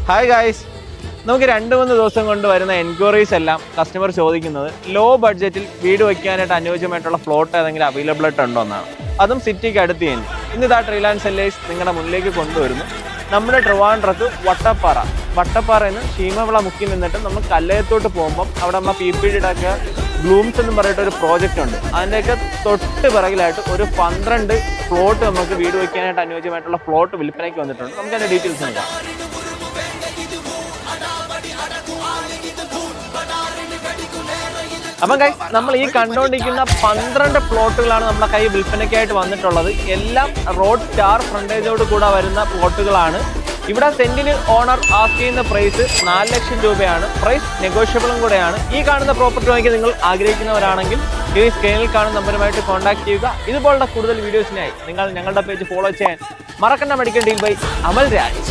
Hi guys, നമുക്ക് 2-3 ദിവസം കൊണ്ട് വരുന്ന എൻക്വയറീസ് എല്ലാം കസ്റ്റമർ ചോദിക്കുന്നത് ലോ ബഡ്ജറ്റിൽ വീട് വയ്ക്കാനായിട്ട് അനുയോജ്യമായിട്ടുള്ള പ്ലോട്ട് ഏതെങ്കിലും അവൈലബിൾ ആയിട്ടുണ്ടോ എന്നാണ്. അതും സിറ്റിക്ക് അടുത്ത് തന്നെ. ഇന്നിതാ ട്രീ ലാൻഡ് സെല്ലേഴ്സ് നിങ്ങളുടെ മുന്നിലേക്ക് കൊണ്ടുവരുന്നു. നമ്മുടെ ട്രിവാൻഡ്രത്ത് വട്ടപ്പാറയിൽ നിന്ന് ശീമവിള മുക്കി നിന്നിട്ട് നമ്മൾ കല്ലയത്തോട്ട് പോകുമ്പം അവിടെ നമ്മൾ PPDയുടെ ഒക്കെ ബ്ലൂംസ് എന്ന് പറഞ്ഞിട്ട് ഒരു പ്രോജക്റ്റ് ഉണ്ട്. അതിൻ്റെയൊക്കെ തൊട്ട് പിറകിലായിട്ട് ഒരു 12 പ്ലോട്ട് നമുക്ക് വീട് വയ്ക്കാനായിട്ട് അനുയോജ്യമായിട്ടുള്ള പ്ലോട്ട് വിൽപ്പനയ്ക്ക് വന്നിട്ടുണ്ട്. നമുക്ക് അതിൻ്റെ ഡീറ്റെയിൽസ് നോക്കാം. അപ്പം നമ്മൾ ഈ കണ്ടുകൊണ്ടിരിക്കുന്ന 12 പ്ലോട്ടുകളാണ് നമ്മുടെ കൈ വിൽപ്പനയ്ക്കായിട്ട് വന്നിട്ടുള്ളത്. എല്ലാം റോഡ് സ്റ്റാർ ഫ്രണ്ടേജോട് കൂടെ വരുന്ന പ്ലോട്ടുകളാണ്. ഇവിടെ സെന്റിന് ഓണർ ആസ്ക് ചെയ്യുന്ന പ്രൈസ് 4 ലക്ഷം രൂപയാണ്. പ്രൈസ് നെഗോഷ്യബിളും കൂടെയാണ്. ഈ കാണുന്ന പ്രോപ്പർട്ടി വാങ്ങിക്കാൻ നിങ്ങൾ ആഗ്രഹിക്കുന്നവരാണെങ്കിൽ ഈ സ്ക്രീനിൽ കാണുന്ന നമ്പറുമായിട്ട് കോൺടാക്ട് ചെയ്യുക. ഇതുപോലുള്ള കൂടുതൽ വീഡിയോസിനായി നിങ്ങൾ ഞങ്ങളുടെ പേജ് ഫോളോ ചെയ്യാൻ മറക്കണ്ട. Medical deal by Amal Raj.